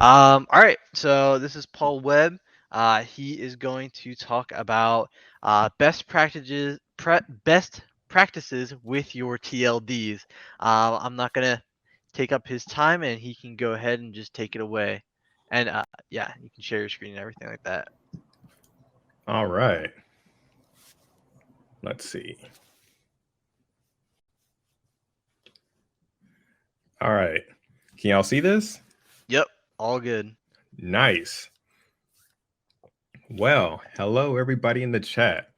All right, so this is Paul Webb. He is going to talk about best practices with your TLDs. I'm not gonna take up his time, and he can go ahead and just take it away. And yeah, you can share your screen and everything like that. All right. Let's see. All right. Can y'all see this? Yep, all good. Nice. Well, hello, everybody in the chat.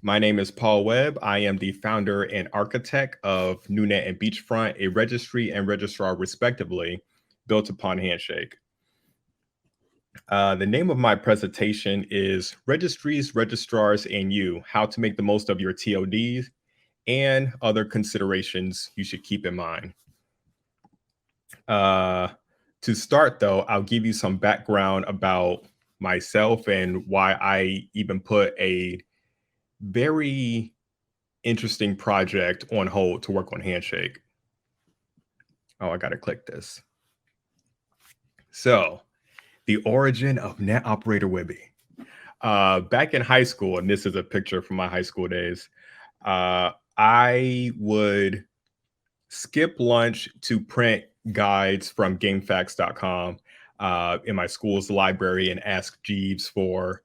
My name is Paul Webb. I am the founder and architect of Neuenet and Beachfront, a registry and registrar, respectively, built upon Handshake. The name of my presentation is Registries, Registrars, and You, How to Make the Most of Your TODs and Other Considerations You Should Keep in Mind. To start, though, I'll give you some background about myself and why I even put a very interesting project on hold to work on Handshake. Oh, I got to click this. So, the origin of Net Operator Webby. Back in high school, and this is a picture from my high school days, I would skip lunch to print guides from GameFAQs.com in my school's library and ask Jeeves for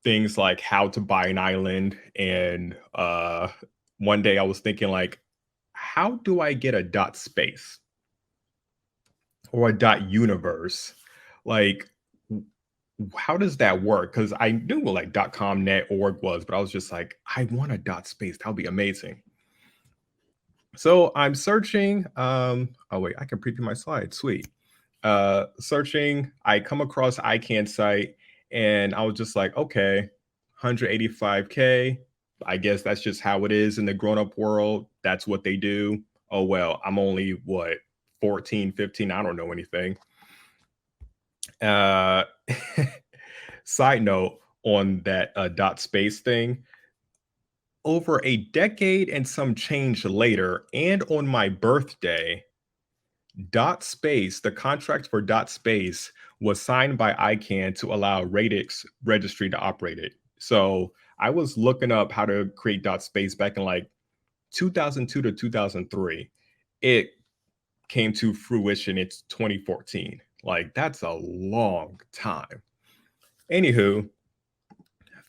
things like how to buy an island. And one day I was thinking, like, how do I get a dot space or a dot universe? Like, how does that work? Because I knew what like .com, net, org was, but I was just like, I want a dot space. That would be amazing. So I'm searching. Oh wait, I can preview my slide. Sweet. Searching, I come across ICANN site, and I was just like, okay, 185K. I guess that's just how it is in the grown-up world. That's what they do. Oh well, I'm only what 14, 15. I don't know anything. Side note on that dot space thing. Over a decade and some change later, and on my birthday, dot space, the contract for dot space was signed by ICANN to allow Radix registry to operate it. So I was looking up how to create dot space back in like 2002 to 2003. It came to fruition. It's 2014. Like, that's a long time. Anywho,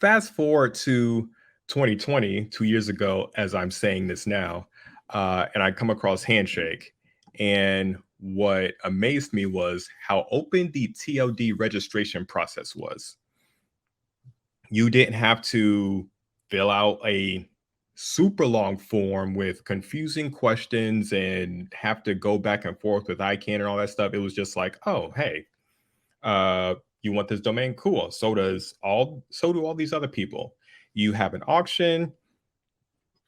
fast forward to 2020, 2 years ago, as I'm saying this now, and I come across Handshake. And what amazed me was how open the TLD registration process was. You didn't have to fill out a super long form with confusing questions and have to go back and forth with ICANN and all that stuff. It was just like, oh, hey, you want this domain? Cool. So do all these other people. You have an auction,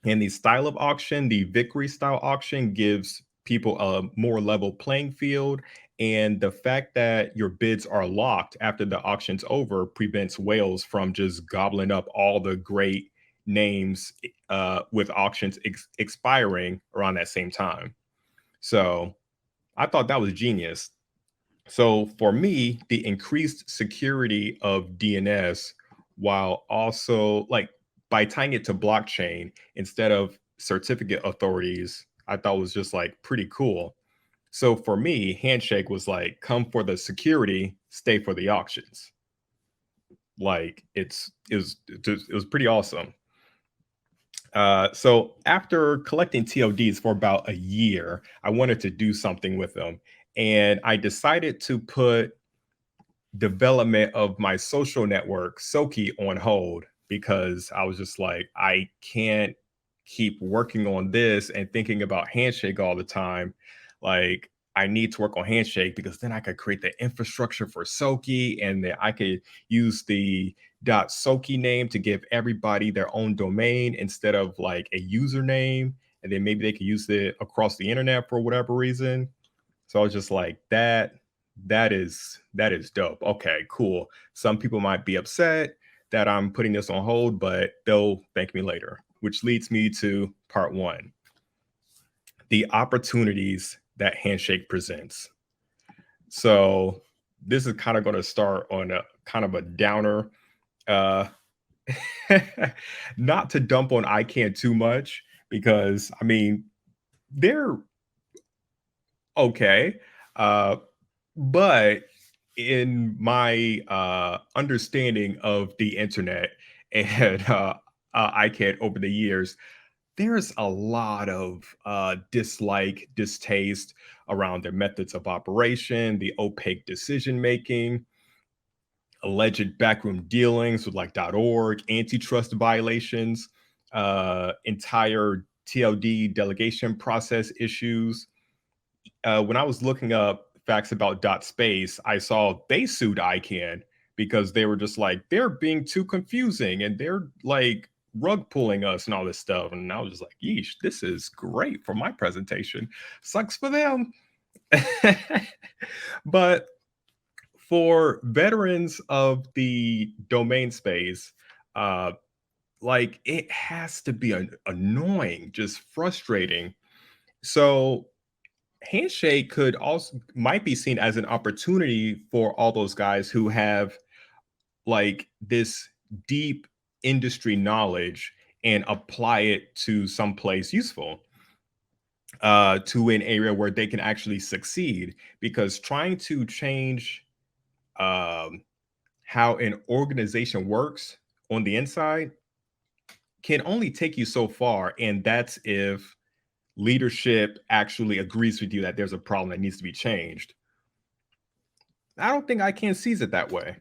and the style of auction, the Victory style auction, gives people a more level playing field. And the fact that your bids are locked after the auction's over prevents whales from just gobbling up all the great names with auctions expiring around that same time. So I thought that was genius. So for me, the increased security of DNS, while also like by tying it to blockchain instead of certificate authorities, I thought was just like pretty cool. So for me, Handshake was like, come for the security, stay for the auctions. Like it was pretty awesome. So after collecting TODs for about a year, I wanted to do something with them. And I decided to put development of my social network, Soki, on hold because I was just like, I can't keep working on this and thinking about Handshake all the time. Like, I need to work on Handshake because then I could create the infrastructure for Soki, and then I could use the .soki name to give everybody their own domain instead of like a username, and then maybe they could use it across the internet for whatever reason. So I was just like, that is dope. Okay, cool. Some people might be upset that I'm putting this on hold, but they'll thank me later, which leads me to part one, the opportunities that Handshake presents. So this is kind of going to start on a kind of a downer. Uh, Not to dump on ICANN too much because I mean they're okay, uh, but in my understanding of the internet and ICANN over the years, there's a lot of dislike, distaste around their methods of operation, the opaque decision making, alleged backroom dealings with like .org, antitrust violations, entire TLD delegation process issues. When I was looking up facts about .space, I saw they sued ICANN because they were just like, they're being too confusing and they're like rug pulling us and all this stuff. And I was just like, yeesh, this is great for my presentation. Sucks for them. But for veterans of the domain space, uh, like it has to be annoying, just frustrating. So Handshake could also might be seen as an opportunity for all those guys who have like this deep industry knowledge and apply it to someplace useful, to an area where they can actually succeed. Because trying to change um, how an organization works on the inside can only take you so far, and that's if leadership actually agrees with you that there's a problem that needs to be changed. I don't think ICANN sees it that way.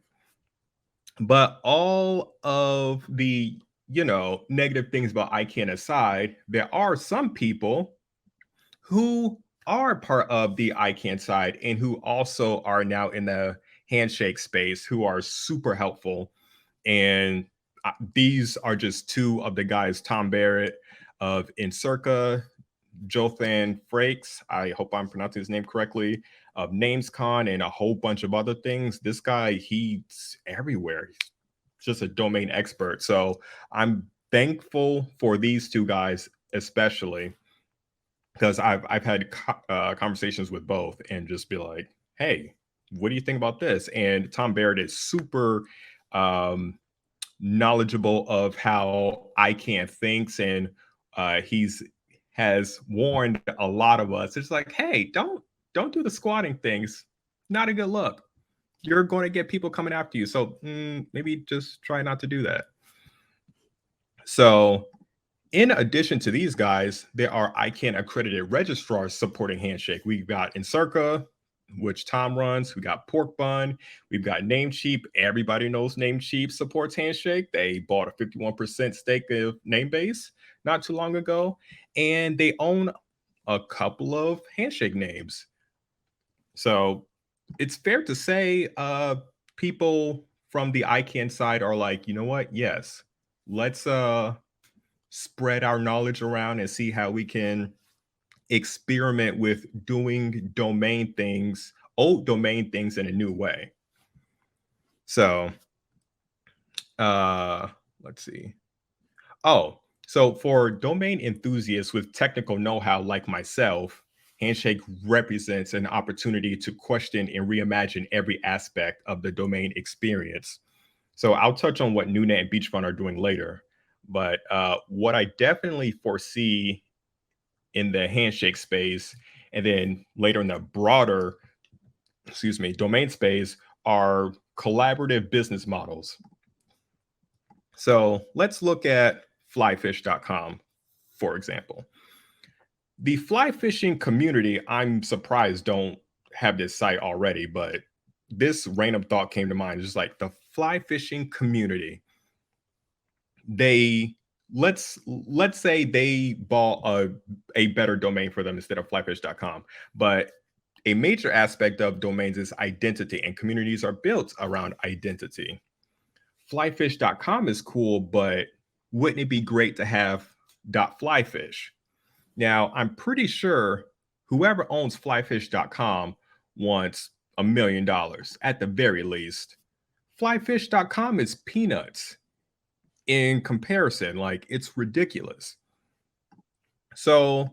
But all of the, negative things about ICANN aside, there are some people who are part of the ICANN side and who also are now in the handshake space who are super helpful. And these are just two of the guys, Tom Barrett of Encirca, Jothan Frakes, I hope I'm pronouncing his name correctly, of NamesCon, and a whole bunch of other things. This guy, he's everywhere. He's just a domain expert. So I'm thankful for these two guys, especially because I've had conversations with both and just be like, hey, what do you think about this? And Tom Barrett is super knowledgeable of how ICANN thinks, and he's has warned a lot of us. It's like, hey, don't do the squatting things. Not a good look. You're going to get people coming after you. So maybe just try not to do that. So in addition to these guys, there are ICANN accredited registrars supporting Handshake. We've got Encirca, which Tom runs. We got Pork Bun. We've got Namecheap. Everybody knows Namecheap supports Handshake. They bought a 51% stake of Namebase not too long ago, and they own a couple of Handshake names. So it's fair to say people from the ICANN side are like, you know what? Yes, let's spread our knowledge around and see how we can experiment with doing old domain things in a new way. So let's see. Oh, so for domain enthusiasts with technical know-how like myself, Handshake represents an opportunity to question and reimagine every aspect of the domain experience. So I'll touch on what Neuenet and Beachfront are doing later. But what I definitely foresee in the handshake space, and then later in the broader, domain space, are collaborative business models. So let's look at flyfish.com, for example. The fly fishing community, I'm surprised don't have this site already, but this random thought came to mind. Just like the fly fishing community, they let's say they bought a better domain for them instead of flyfish.com. But a major aspect of domains is identity, and communities are built around identity. Flyfish.com is cool, but wouldn't it be great to have .flyfish? Now, I'm pretty sure whoever owns flyfish.com wants $1 million at the very least. Flyfish.com is peanuts in comparison. Like, it's ridiculous. So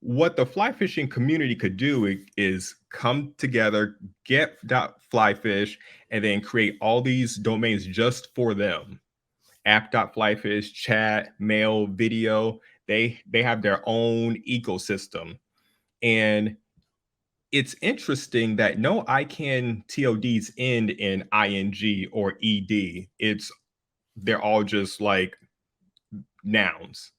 what the fly fishing community could do is come together, get .flyfish, and then create all these domains just for them. App.flyfish, chat, mail, video. They have their own ecosystem. And it's interesting that no ICANN TODs end in ing or ed. They're all just like nouns.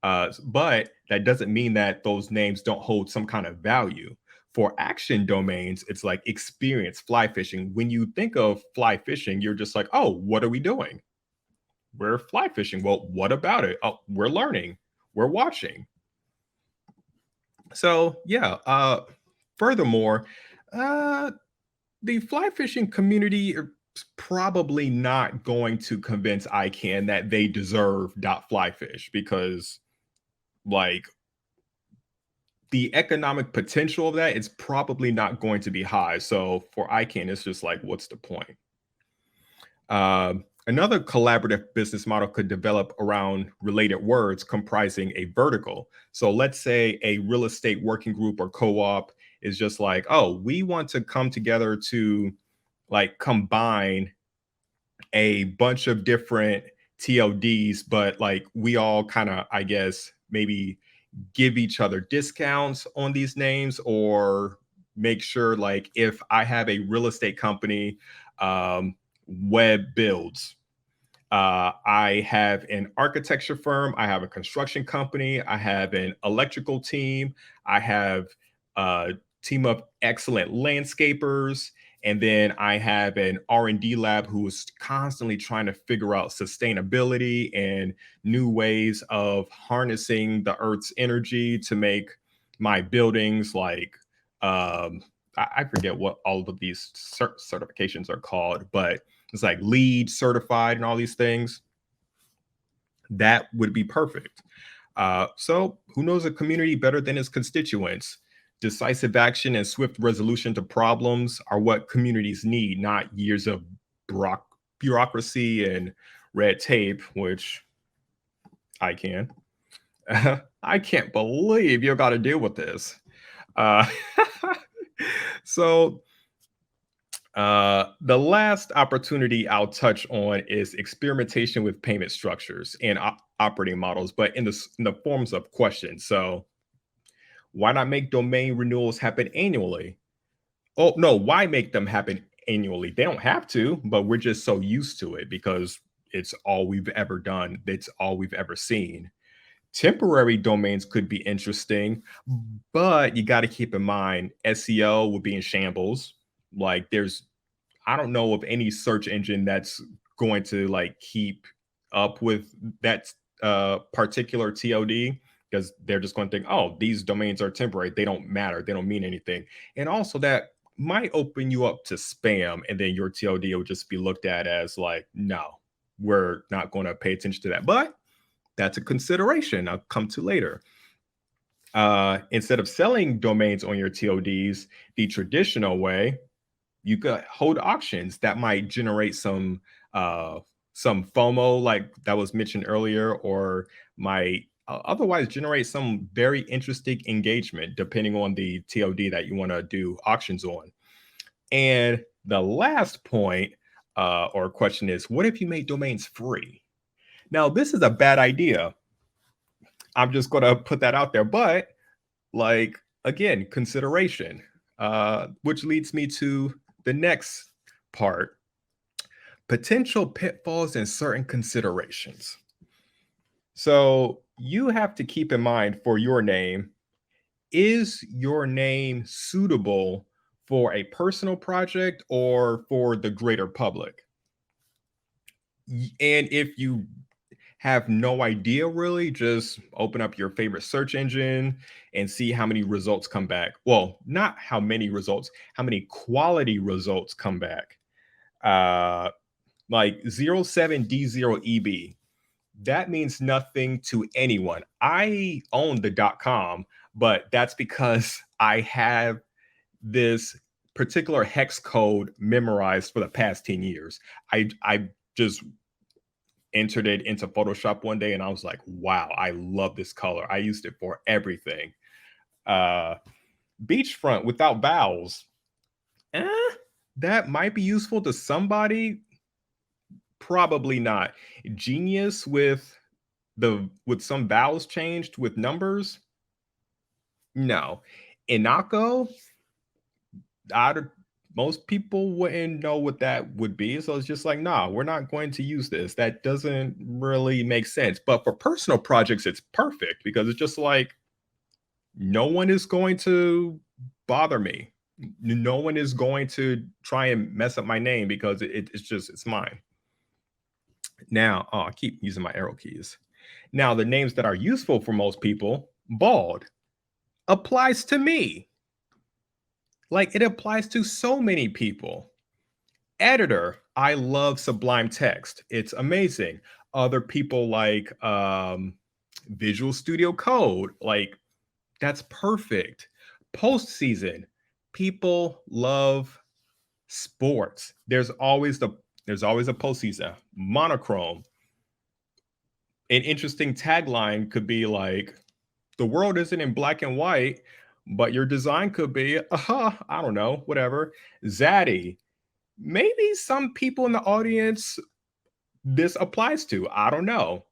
But that doesn't mean that those names don't hold some kind of value. For action domains, it's like experience, fly fishing. When you think of fly fishing, you're just like, oh, what are we doing? We're fly fishing. Well, what about it? Oh, we're learning. We're watching. So yeah. Furthermore, the fly fishing community is probably not going to convince ICANN that they deserve .flyfish because, like, the economic potential of that is probably not going to be high. So for ICANN, it's just like, what's the point? Another collaborative business model could develop around related words comprising a vertical. So let's say a real estate working group or co-op is just like, oh, we want to come together to like combine a bunch of different TLDs, but like we all kind of, I guess, maybe give each other discounts on these names, or make sure like if I have a real estate company, Webb builds. I have an architecture firm. I have a construction company. I have an electrical team. I have a team of excellent landscapers. And then I have an R&D lab who is constantly trying to figure out sustainability and new ways of harnessing the Earth's energy to make my buildings like, I forget what all of these certifications are called, but it's like LEED certified and all these things. That would be perfect. So who knows a community better than its constituents? Decisive action and swift resolution to problems are what communities need, not years of bureaucracy and red tape, which I can. I can't believe you got to deal with this. Uh, so the last opportunity I'll touch on is experimentation with payment structures and operating models, but in the forms of questions. So, why not make domain renewals happen annually? Oh, no, why make them happen annually? They don't have to, but we're just so used to it because it's all we've ever done, it's all we've ever seen. Temporary domains could be interesting, but you got to keep in mind SEO would be in shambles. Like, I don't know of any search engine that's going to like keep up with that particular TOD, because they're just going to think, oh, these domains are temporary. They don't matter. They don't mean anything. And also that might open you up to spam, and then your TOD will just be looked at as like, no, we're not going to pay attention to that. But that's a consideration I'll come to later. Instead of selling domains on your TODs the traditional way, you could hold auctions that might generate some FOMO, like that was mentioned earlier, or might otherwise generate some very interesting engagement depending on the TOD that you want to do auctions on. And the last point or question is, what if you made domains free? Now, this is a bad idea. I'm just going to put that out there, but like, again, consideration, which leads me to the next part: potential pitfalls and certain considerations. So you have to keep in mind for your name, is your name suitable for a personal project or for the greater public? And if you have no idea, really, just open up your favorite search engine and see how many results come back. Well, not how many results, how many quality results come back. Like 07D0EB, that means nothing to anyone. I own the .com, but that's because I have this particular hex code memorized for the past 10 years. I just entered it into Photoshop one day and I was like, wow, I love this color. I used it for everything. Beachfront without vowels. That might be useful to somebody. Probably not. Genius with some vowels changed with numbers. No. Inako, most people wouldn't know what that would be. So it's just like, nah, we're not going to use this. That doesn't really make sense. But for personal projects, it's perfect because it's just like, no one is going to bother me. No one is going to try and mess up my name because it's mine. Now, I keep using my arrow keys. Now, the names that are useful for most people, bald, applies to me. Like, it applies to so many people. Editor, I love Sublime Text. It's amazing. Other people like Visual Studio Code, like, that's perfect. Postseason, people love sports. There's always a postseason. Monochrome, an interesting tagline could be like, the world isn't in black and white, but your design could be, I don't know, whatever. Zaddy, maybe some people in the audience this applies to. I don't know.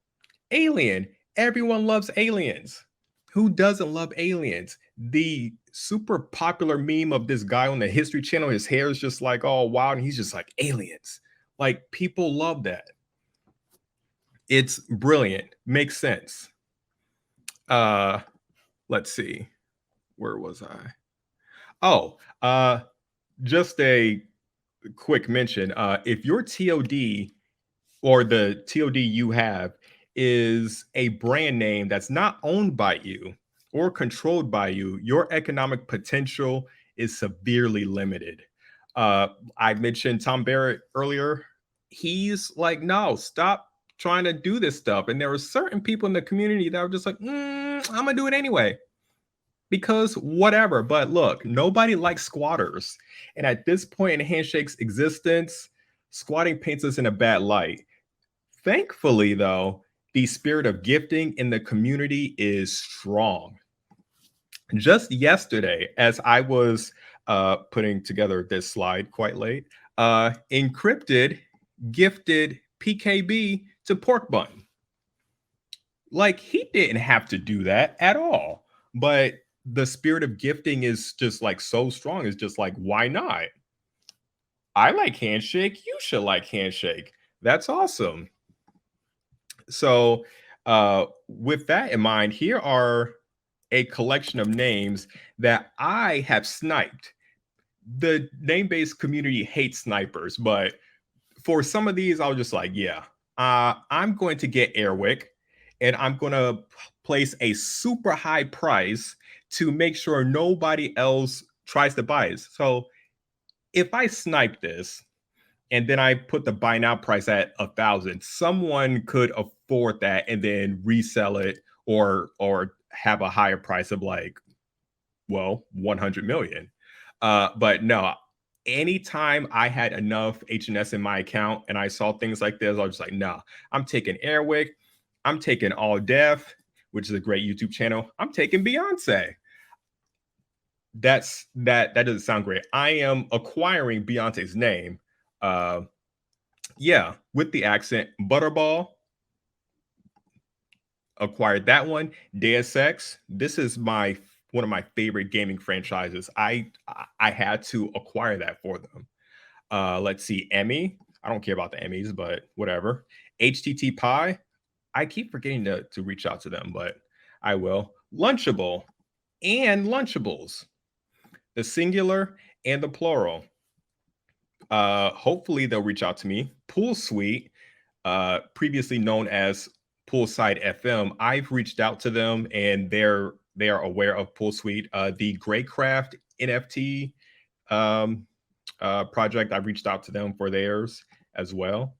Alien, everyone loves aliens. Who doesn't love aliens? The super popular meme of this guy on the History Channel, his hair is just like all wild, and he's just like, aliens. Like, people love that. It's brilliant. Makes sense. Let's see. Where was I? Oh, just a quick mention. If your TOD or the TOD you have is a brand name that's not owned by you or controlled by you, your economic potential is severely limited. I mentioned Tom Barrett earlier. He's like, no, stop trying to do this stuff. And there were certain people in the community that were just like, I'm going to do it anyway. Because whatever. But look, nobody likes squatters. And at this point in Handshake's existence, squatting paints us in a bad light. Thankfully, though, the spirit of gifting in the community is strong. Just yesterday, as I was putting together this slide quite late, Encrypted gifted PKB to Pork Bun. Like, he didn't have to do that at all. But the spirit of gifting is just like so strong. It's just like, why not? I like Handshake. You should like Handshake. That's awesome. So, with that in mind, here are a collection of names that I have sniped. The name-based community hates snipers, but for some of these, I was just like, yeah, I'm going to get Airwick, and I'm going to place a super high price to make sure nobody else tries to buy it. So if I snipe this, and then I put the buy now price at 1,000, someone could afford that and then resell it or have a higher price of like, well, 100 million. But no, anytime I had enough HNS in my account and I saw things like this, I was just like, no, I'm taking Airwick, I'm taking All Def, which is a great YouTube channel. I'm taking Beyonce. That doesn't sound great. I am acquiring Beyonce's name. Yeah, with the accent. Butterball, acquired that one. Deus Ex, this is one of my favorite gaming franchises. I had to acquire that for them. Let's see, Emmy. I don't care about the Emmys, but whatever. HTT Pie. I keep forgetting to reach out to them, but I will. Lunchable and Lunchables, the singular and the plural. Hopefully they'll reach out to me. Pool Suite, previously known as Poolside FM, I've reached out to them and they are aware of Pool Suite. The Greycraft NFT project, I reached out to them for theirs as well.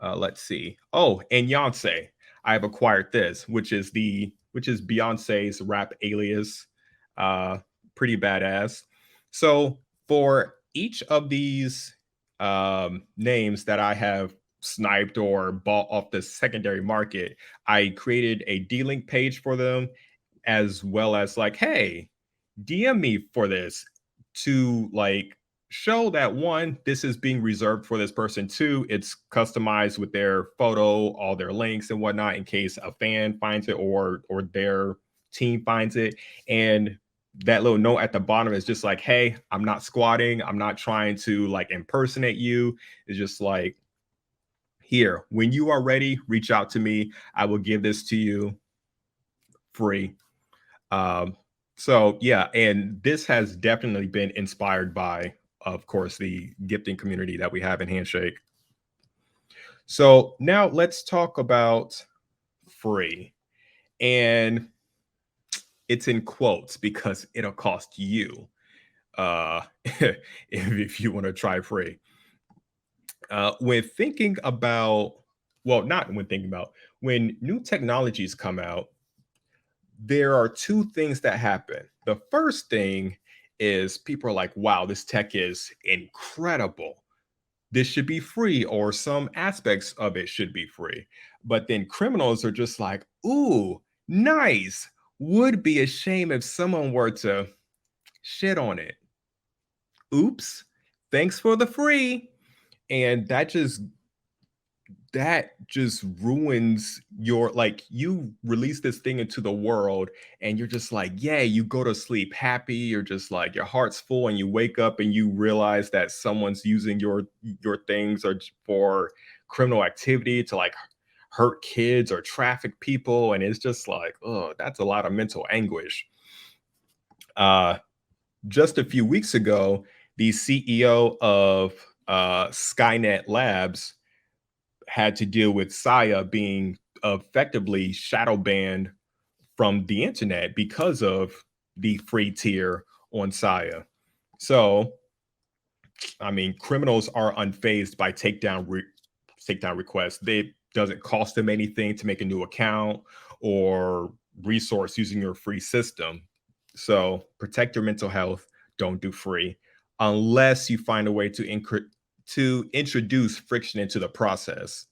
Let's see. Oh, and Beyonce, I've acquired this, which is Beyonce's rap alias. Pretty badass. So for each of these names that I have sniped or bought off the secondary market, I created a D-Link page for them, as well as like, hey, DM me for this to like show that one, this is being reserved for this person. Two, it's customized with their photo, all their links and whatnot in case a fan finds it or their team finds it. And that little note at the bottom is just like, hey, I'm not squatting. I'm not trying to like impersonate you. It's just like, here, when you are ready, reach out to me. I will give this to you free. Um, so yeah, and this has definitely been inspired by, of course, the gifting community that we have in Handshake. So now let's talk about free. And it's in quotes because it'll cost you if you want to try free. When thinking about, well, not when thinking about, when new technologies come out, there are two things that happen. The first thing is people are like, wow, this tech is incredible. This should be free, or some aspects of it should be free. But then criminals are just like, ooh, nice. Would be a shame if someone were to shit on it. Oops. Thanks for the free. And that just ruins your, like, you release this thing into the world and you're just like, yeah, you go to sleep happy, you're just like, your heart's full, and you wake up and you realize that someone's using your things or for criminal activity to like hurt kids or traffic people, and it's just like, oh, that's a lot of mental anguish. uh just a few weeks ago, the CEO of Skynet Labs had to deal with Saya being effectively shadow banned from the internet because of the free tier on Saya. So, I mean, criminals are unfazed by takedown requests. They doesn't cost them anything to make a new account or resource using your free system. So, protect your mental health. Don't do free unless you find a way to introduce friction into the process.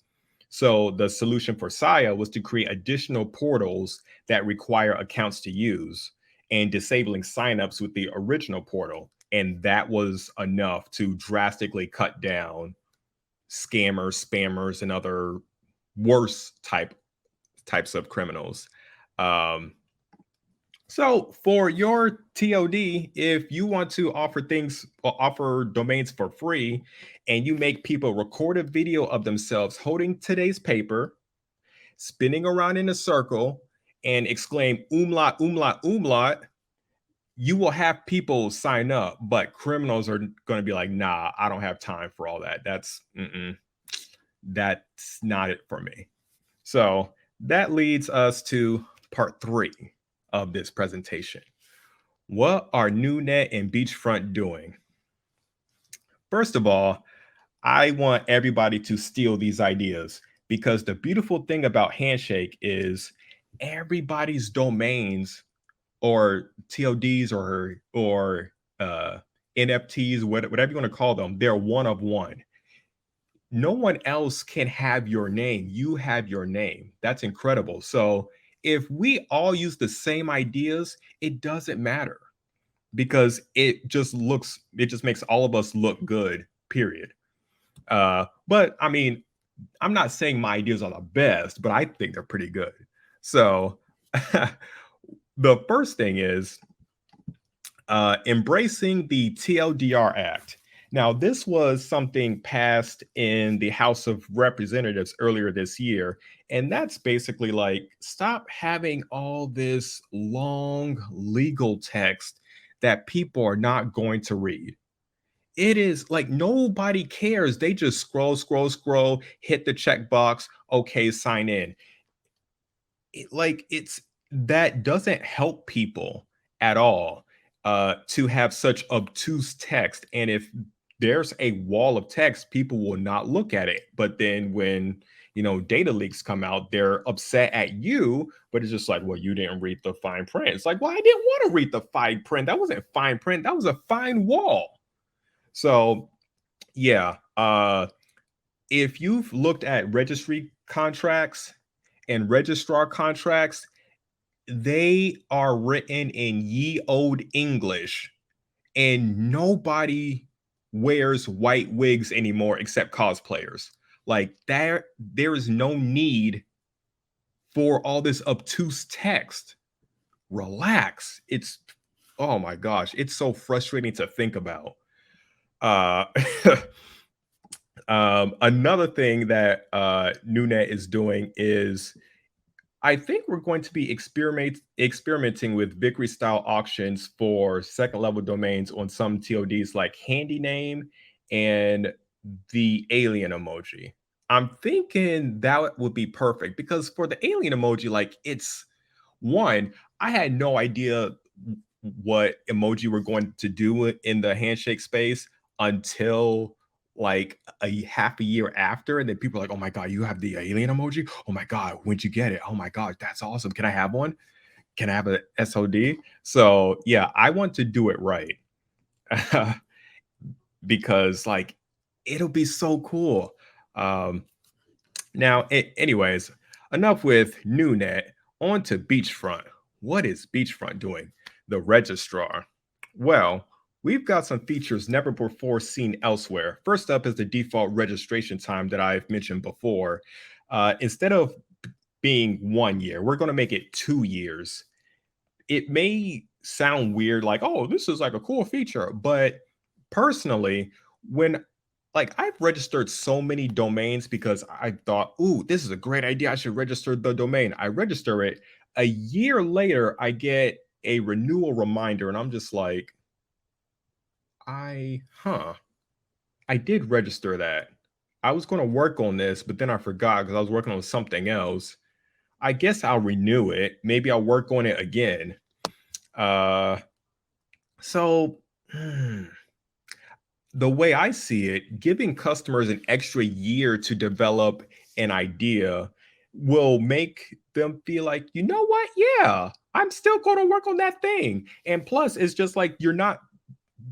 So the solution for Saya was to create additional portals that require accounts to use and disabling signups with the original portal. And that was enough to drastically cut down scammers, spammers, and other worse types of criminals. Um, so for your TOD, if you want to offer domains for free, and you make people record a video of themselves holding today's paper, spinning around in a circle, and exclaim umlaut, umlaut, umlaut, you will have people sign up, but criminals are going to be like, nah, I don't have time for all that. That's not it for me. So that leads us to part 3 of this presentation. What are Neuenet and Beachfront doing? First of all, I want everybody to steal these ideas, because the beautiful thing about Handshake is everybody's domains or TODs or NFTs, whatever you want to call them, they're one of one. No one else can have your name. You have your name. That's incredible. So if we all use the same ideas, it doesn't matter, because it just makes all of us look good, period. But I mean, I'm not saying my ideas are the best, but I think they're pretty good. So the first thing is embracing the TLDR Act. Now, this was something passed in the House of Representatives earlier this year. And that's basically like, stop having all this long legal text that people are not going to read. It is like nobody cares. They just scroll, scroll, scroll, hit the checkbox, okay, sign in. It's that doesn't help people at all to have such obtuse text. And if there's a wall of text, people will not look at it. But then when data leaks come out, they're upset at you, but it's just like, well, you didn't read the fine print. It's like, well, I didn't want to read the fine print. That wasn't fine print. That was a fine wall. So yeah, if you've looked at registry contracts and registrar contracts, they are written in ye old English, and nobody wears white wigs anymore except cosplayers. Like there is no need for all this obtuse text. Relax. It's oh my gosh, it's so frustrating to think about. Uh Another thing that Neuenet is doing is I think we're going to be experimenting with Victory style auctions for second level domains on some TODs like Handy Name and the alien emoji. I'm thinking that would be perfect because for the alien emoji, like it's one, I had no idea what emoji we're going to do in the handshake space until like a half a year after, and then people are like, oh my god, you have the alien emoji, oh my god, when'd you get it, oh my god, that's awesome, can I have one, can I have a SOD? So yeah, I want to do it right. Because like it'll be so cool. Now anyways, enough with Neuenet, on to Beachfront. What is Beachfront doing? The Registrar. Well, we've got some features never before seen elsewhere. First up is the default registration time that I've mentioned before. Instead of being 1 year, we're going to make it 2 years. It may sound weird, like, oh, this is like a cool feature, but personally, when like I've registered so many domains because I thought, ooh, this is a great idea, I should register the domain. I register it. A year later, I get a renewal reminder, and I'm just like, I did register that. I was going to work on this, but then I forgot because I was working on something else. I guess I'll renew it. Maybe I'll work on it again. Uh, so the way I see it, giving customers an extra year to develop an idea will make them feel like, you know what? Yeah, I'm still going to work on that thing. And plus, it's just like you're not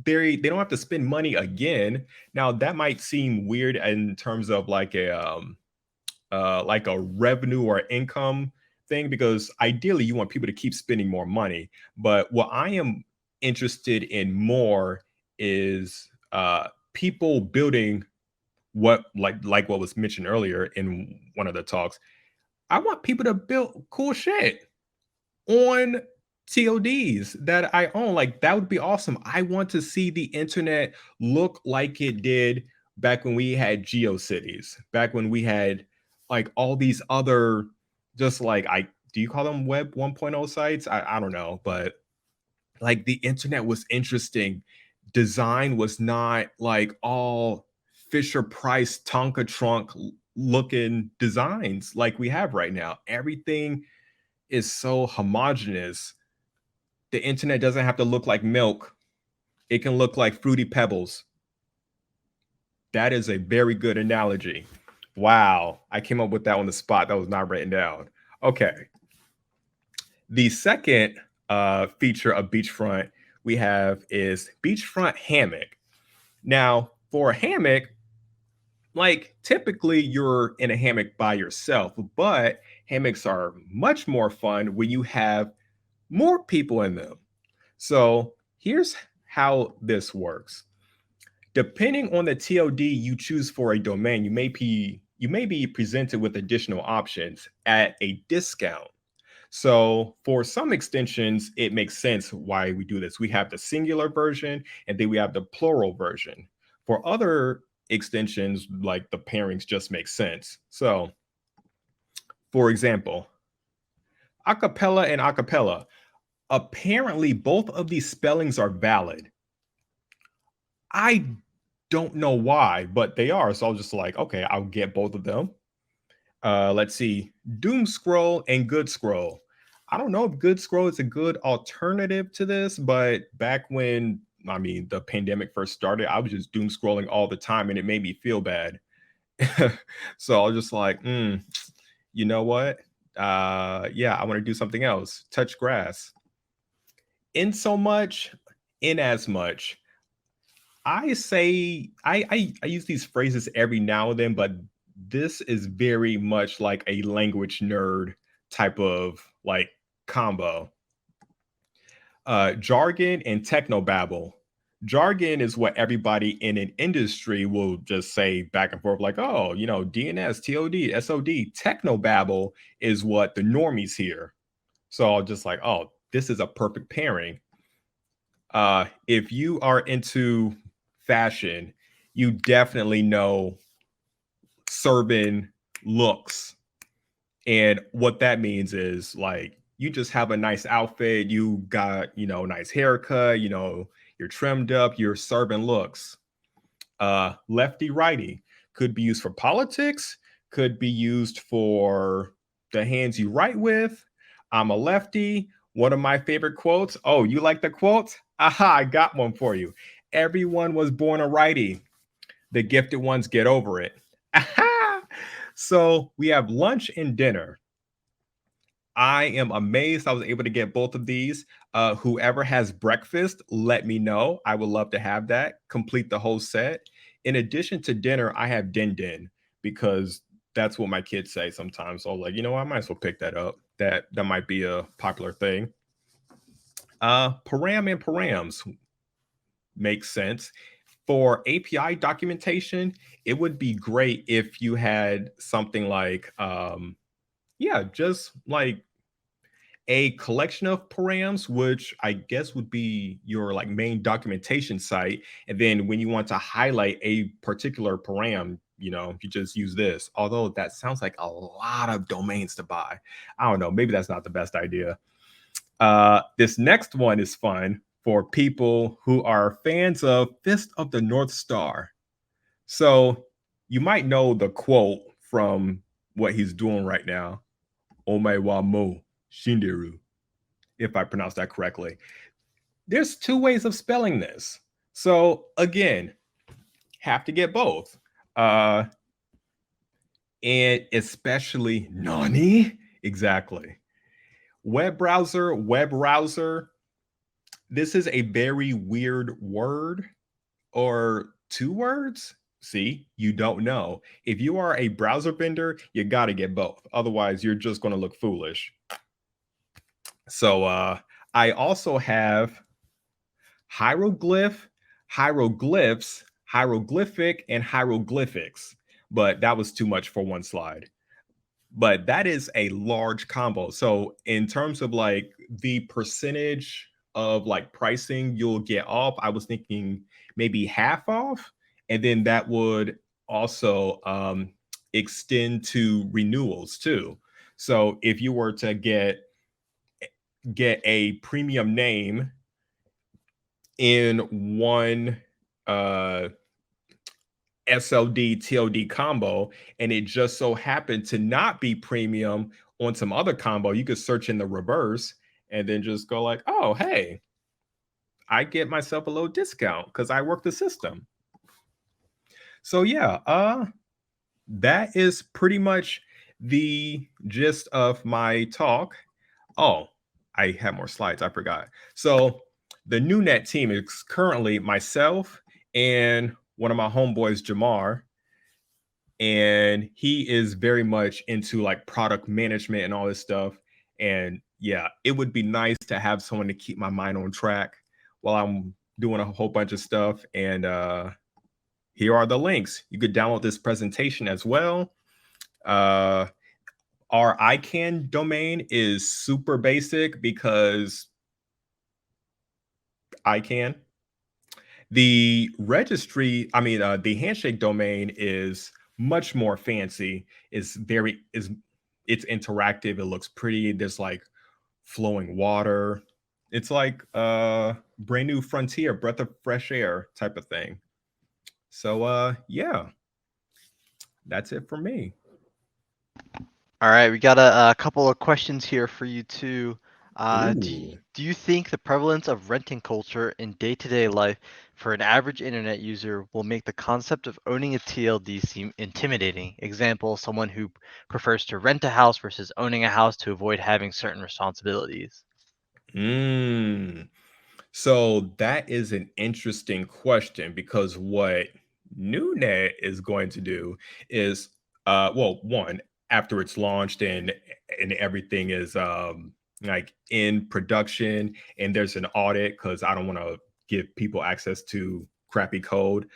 they don't have to spend money again. Now that might seem weird in terms of like a revenue or income thing, because ideally you want people to keep spending more money. But what I am interested in more is people building what like what was mentioned earlier in one of the talks. I want people to build cool shit on TODs that I own. Like that would be awesome. I want to see the internet look like it did back when we had GeoCities, back when we had like all these other just like I do you call them Web 1.0 sites? I don't know, but like the internet was interesting. Design was not like all Fisher Price Tonka trunk looking designs like we have right now. Everything is so homogenous. The internet doesn't have to look like milk. It can look like fruity pebbles. That is a very good analogy. Wow. I came up with that on the spot. That was not written down. Okay. The second feature of Beachfront we have is Beachfront Hammock. Now, for a hammock, like typically you're in a hammock by yourself, but hammocks are much more fun when you have more people in them. So here's how this works. Depending on the TOD you choose for a domain, you may be presented with additional options at a discount. So for some extensions, it makes sense why we do this. We have the singular version and then we have the plural version. For other extensions, like the pairings just make sense. So for example, acapella and acapella. Apparently, both of these spellings are valid. I don't know why, but they are. So I was just like, okay, I'll get both of them. Let's see, Doom Scroll and Good Scroll. I don't know if Good Scroll is a good alternative to this, but back when the pandemic first started, I was just doom scrolling all the time, and it made me feel bad. So I was just like, you know what? Yeah, I want to do something else. Touch grass. In so much, in as much, I say I use these phrases every now and then, but this is very much like a language nerd type of like combo. Jargon and technobabble. Jargon is what everybody in an industry will just say back and forth, like, oh, DNS, TOD, SOD. Technobabble is what the normies hear. So I'll just like, oh, this is a perfect pairing. If you are into fashion, you definitely know serving looks. And what that means is like you just have a nice outfit, you got, nice haircut, you're trimmed up, you're serving looks. Lefty righty could be used for politics, could be used for the hands you write with. I'm a lefty. One of my favorite quotes. Oh, you like the quote? Aha, I got one for you. Everyone was born a righty. The gifted ones get over it. Aha! So we have lunch and dinner. I am amazed I was able to get both of these. Whoever has breakfast, let me know. I would love to have that. Complete the whole set. In addition to dinner, I have din din because that's what my kids say sometimes. So like, I might as well pick that up. That might be a popular thing. Param and params makes sense. For API documentation, it would be great if you had something like, just like a collection of params, which I guess would be your like main documentation site. And then when you want to highlight a particular param, you just use this. Although that sounds like a lot of domains to buy. I don't know. Maybe that's not the best idea. This next one is fun for people who are fans of Fist of the North Star. So you might know the quote from what he's doing right now. Omae wa mo shinderu, if I pronounce that correctly. There's two ways of spelling this. So again, have to get both. And especially Nani? Exactly. Web browser. This is a very weird word or two words. See, you don't know. If you are a browser vendor, you got to get both. Otherwise, you're just going to look foolish. So I also have hieroglyph, hieroglyphs, hieroglyphic, and hieroglyphics. But that was too much for one slide. But that is a large combo. So in terms of like the percentage of like pricing you'll get off, I was thinking maybe half off. And then that would also extend to renewals too. So if you were to get a premium name in one SLD TLD combo, and it just so happened to not be premium on some other combo, you could search in the reverse and then just go like, oh, hey, I get myself a little discount because I work the system. So yeah, that is pretty much the gist of my talk. Oh, I have more slides. I forgot. So the Neuenet team is currently myself and one of my homeboys, Jamar. And he is very much into like product management and all this stuff. And yeah, it would be nice to have someone to keep my mind on track while I'm doing a whole bunch of stuff. And here are the links. You could download this presentation as well. Our ICANN domain is super basic because ICANN. The registry, the handshake domain is much more fancy. It's interactive. It looks pretty. There's like flowing water. It's like a brand new frontier, breath of fresh air type of thing. So yeah, that's it for me. All right, we got a couple of questions here for you too. Do you think the prevalence of renting culture in day-to-day life for an average internet user will make the concept of owning a TLD seem intimidating? Example, someone who prefers to rent a house versus owning a house to avoid having certain responsibilities. So that is an interesting question because what Neuenet is going to do is, one, after it's launched and everything is like in production and there's an audit because I don't want to give people access to crappy code,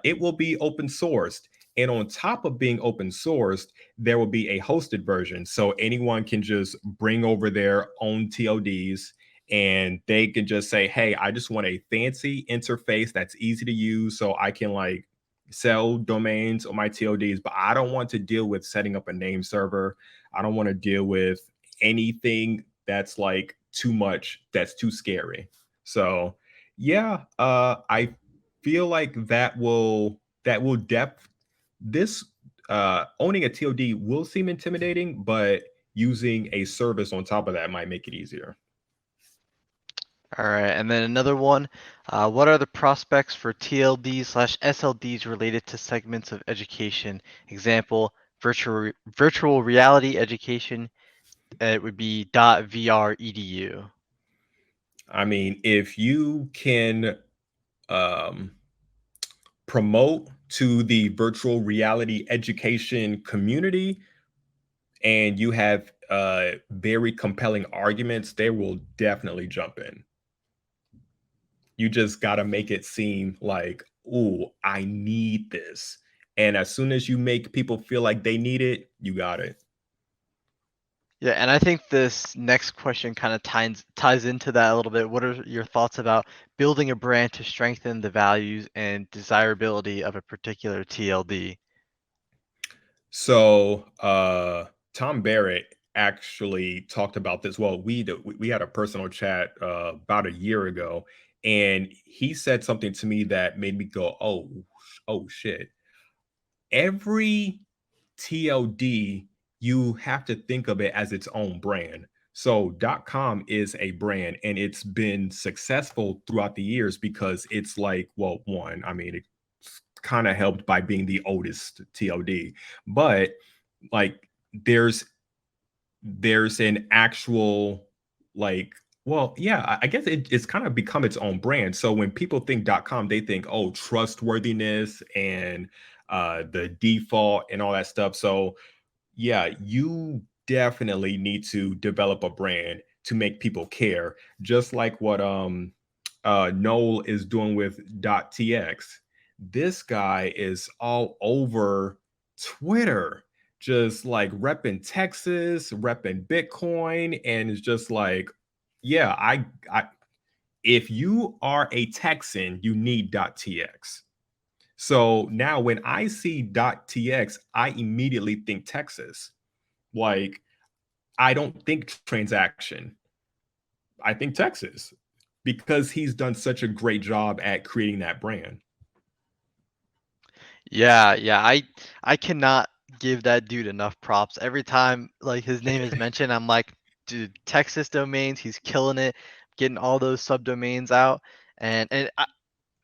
it will be open sourced. And on top of being open sourced, there will be a hosted version. So anyone can just bring over their own TLDs and they can just say, hey, I just want a fancy interface that's easy to use so I can like sell domains on my TLDs, but I don't want to deal with setting up a name server. I don't want to deal with anything that's like too much, that's too scary. So yeah, I feel like that will depth this owning a TLD will seem intimidating, but using a service on top of that might make it easier. All right, and then another one. What are the prospects for TLDs/SLDs related to segments of education? Example, virtual reality education. It would be .VR edu. I mean, if you can um, promote to the virtual reality education community and you have very compelling arguments, they will definitely jump in. You just got to make it seem like, ooh, I need this. And as soon as you make people feel like they need it, you got it. Yeah, and I think this next question kind of ties into that a little bit. What are your thoughts about building a brand to strengthen the values and desirability of a particular TLD? So Tom Barrett actually talked about this. Well, we had a personal chat about a year ago, and he said something to me that made me go, oh shit. Every TLD, you have to think of it as its own brand. So .com is a brand and it's been successful throughout the years because it's like, well, one, I mean, it's kind of helped by being the oldest TLD, but like there's an actual like well yeah I guess it's kind of become its own brand. So when people think .com they think oh trustworthiness and the default and all that stuff. So yeah, you definitely need to develop a brand to make people care, just like what Noel is doing with .tx. This guy is all over Twitter, just like repping Texas, repping Bitcoin, and it's just like, yeah, I if you are a Texan, you need .tx. So now when I see .tx, I immediately think Texas. Like I don't think transaction. I think Texas because he's done such a great job at creating that brand. Yeah, yeah, I cannot give that dude enough props. Every time like his name is mentioned, I'm like, dude, Texas domains, he's killing it, getting all those subdomains out. And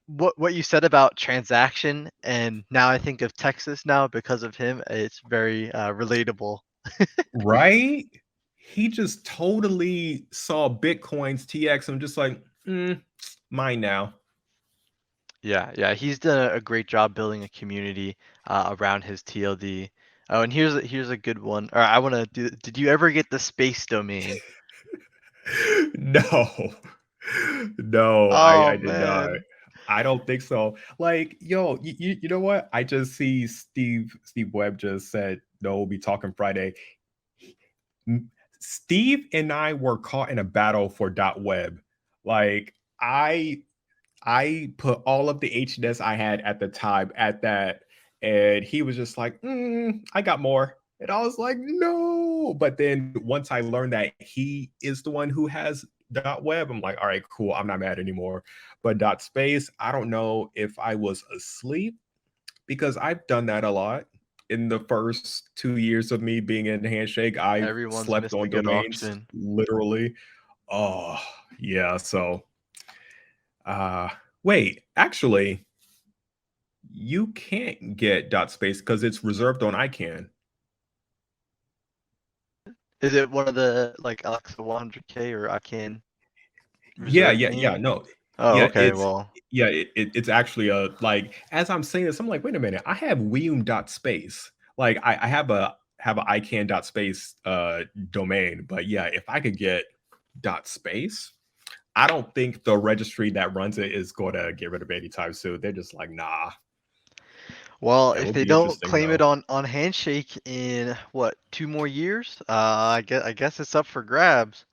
what you said about transaction, and now I think of Texas now because of him. It's very relatable. Right? He just totally saw Bitcoin's TX. I'm just like, mine now. Yeah, yeah, he's done a great job building a community around his TLD. Oh, and here's a good one. Or I want to do. Did you ever get the space domain? No, no, Oh I did not. man. I don't think so. Like, yo, you know what? I just see Steve Webb just said no, we'll be talking Friday. Steve and I were caught in a battle for .web. Like, I put all of the HNS I had at the time at that, and he was just like, I got more. And I was like, no. But then once I learned that he is the one who has .web, I'm like, all right, cool. I'm not mad anymore. But .space, I don't know if I was asleep because I've done that a lot. In the first 2 years of me being in Handshake, I've Everyone's slept missed a on good domains auction. literally. Oh, yeah. So uh wait, actually, you can't get .space because it's reserved on ICANN. Is it one of the like Alexa 100K or I can Yeah, reserve yeah, yeah. name? No, Oh, yeah, okay. Well, it's actually a like as I'm saying this, I'm like, wait a minute, I have Weum.space. Like I have a have an ICANN.space domain. But yeah, if I could get .space, I don't think the registry that runs it is going to get rid of it anytime soon. They're just like, nah. Well, That if would they be don't interesting claim it though. on Handshake in what, 2 more years, I guess it's up for grabs.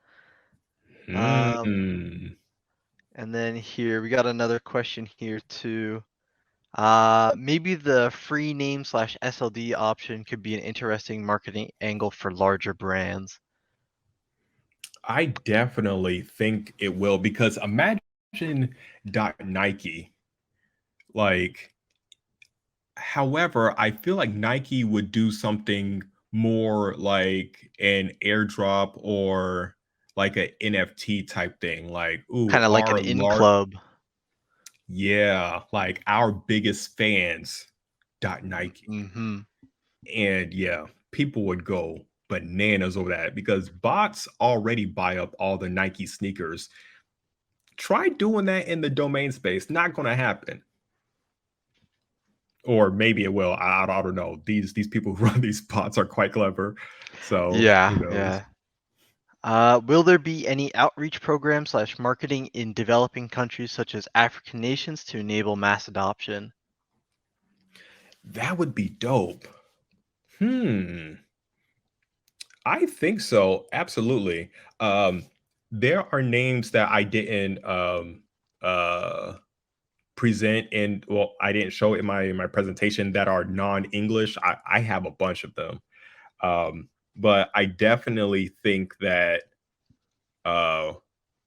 Um, Hmm. and then here we got another question here too. Maybe the free name slash SLD option could be an interesting marketing angle for larger brands. I definitely think it will because imagine Nike. Like, however, I feel like Nike would do something more like an airdrop or like an NFT type thing. Like, ooh, Kind of like an our in large, club. yeah, like our biggest fans Nike. Mm-hmm. And yeah, people would go bananas over that because bots already buy up all the Nike sneakers. Try doing that in the domain space. Not going to happen. Or maybe it will. I don't know. These people who run these bots are quite clever. So who Yeah, knows? yeah. Will there be any outreach programs slash marketing in developing countries such as African nations to enable mass adoption? That would be dope. Hmm. I think so. Absolutely. There are names that I didn't uh present in well, I didn't show in my presentation that are non-English. I have a bunch of them. But I definitely think that uh,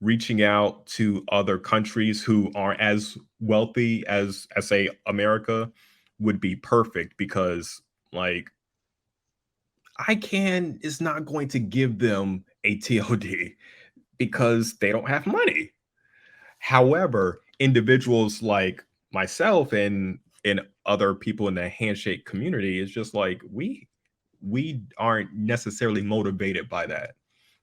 reaching out to other countries who aren't as wealthy as say America would be perfect because like ICANN is not going to give them a TOD because they don't have money. However, individuals like myself and other people in the handshake community is just like we aren't necessarily motivated by that.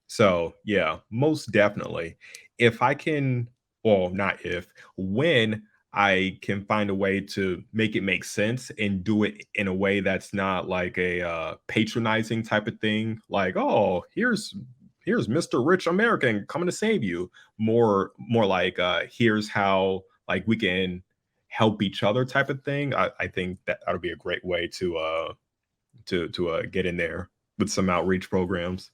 So, yeah, most definitely. If I can, well, not if, when I can find a way to make it make sense and do it in a way that's not like a patronizing type of thing, like, oh, here's Mr. Rich American coming to save you. More like here's how like we can help each other type of thing. I think that that'll be a great way to get in there with some outreach programs.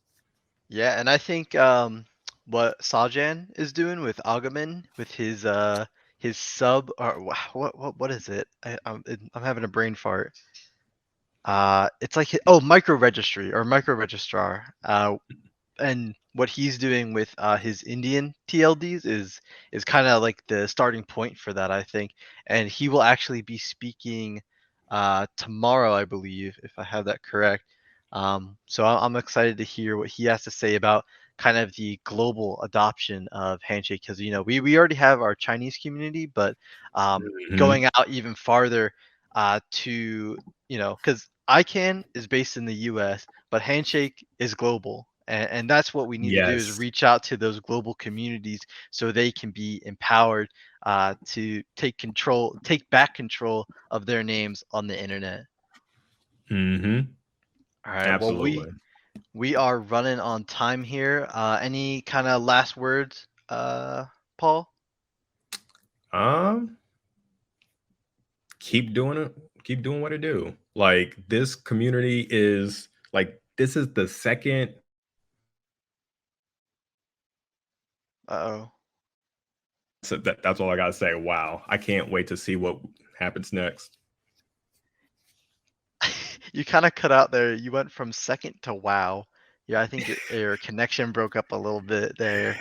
Yeah, and I think what Sajan is doing with Agaman with his sub or what is it? I'm having a brain fart. It's like micro registry or micro registrar. And what he's doing with his Indian TLDs is kind of like the starting point for that, I think. And he will actually be speaking tomorrow, I believe, if I have that correct. So I'm excited to hear what he has to say about kind of the global adoption of Handshake because we already have our Chinese community, but Mhm. going out even farther to because ICANN is based in the U.S. but Handshake is global. And that's what we need to do is Yes. reach out to those global communities so they can be empowered to take back control of their names on the internet. Mhm. All right. Well, we Absolutely. we are running on time here. Any kind of last words, Paul? Um, keep doing it. Keep doing what it do. Like this community is like this is the second. Uh-oh. So that's all I gotta say. Wow, I can't wait to see what happens next. You kind of cut out there. You went from second to wow. Yeah, I think your connection broke up a little bit there.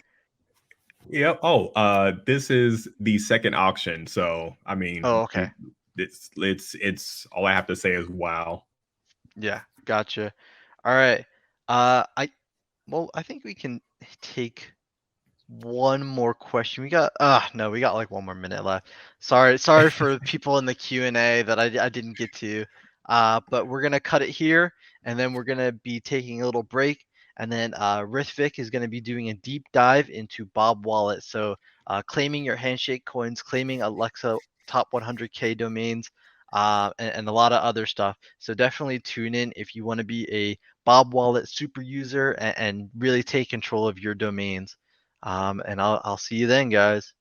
Yep. Oh, this is the second auction. So I Oh, mean, okay. it's all I have to say is wow. Yeah, gotcha. All right. I well, I think we can take one more question. We got like 1 more minute left. Sorry for people in the Q&A that I didn't get to. But we're gonna cut it here, and then we're gonna be taking a little break, and then Rithvik is gonna be doing a deep dive into Bob Wallet. So claiming your handshake coins, claiming Alexa top 100K domains. and a lot of other stuff. So definitely tune in if you want to be a Bob Wallet super user and really take control of your domains. And I'll see you then, guys.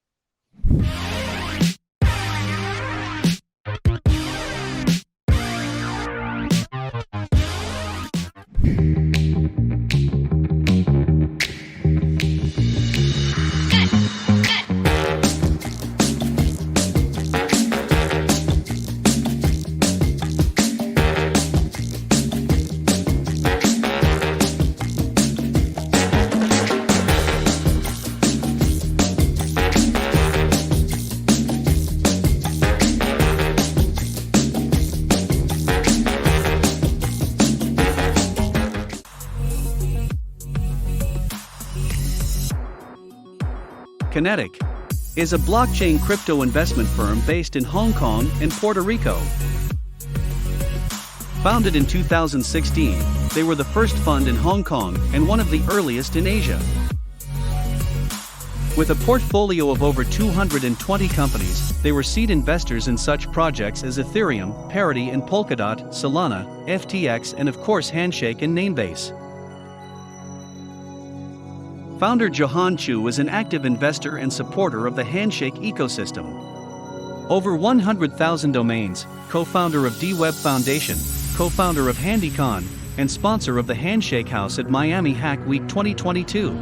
Kinetic is a blockchain crypto investment firm based in Hong Kong and Puerto Rico. Founded in 2016, they were the first fund in Hong Kong and one of the earliest in Asia. With a portfolio of over 220 companies, they were seed investors in such projects as Ethereum, Parity and Polkadot, Solana, FTX and of course Handshake and Namebase. Founder Johan Chu is an active investor and supporter of the Handshake ecosystem. Over 100,000 domains, co-founder of DWeb Foundation, co-founder of HandyCon, and sponsor of the Handshake House at Miami Hack Week 2022.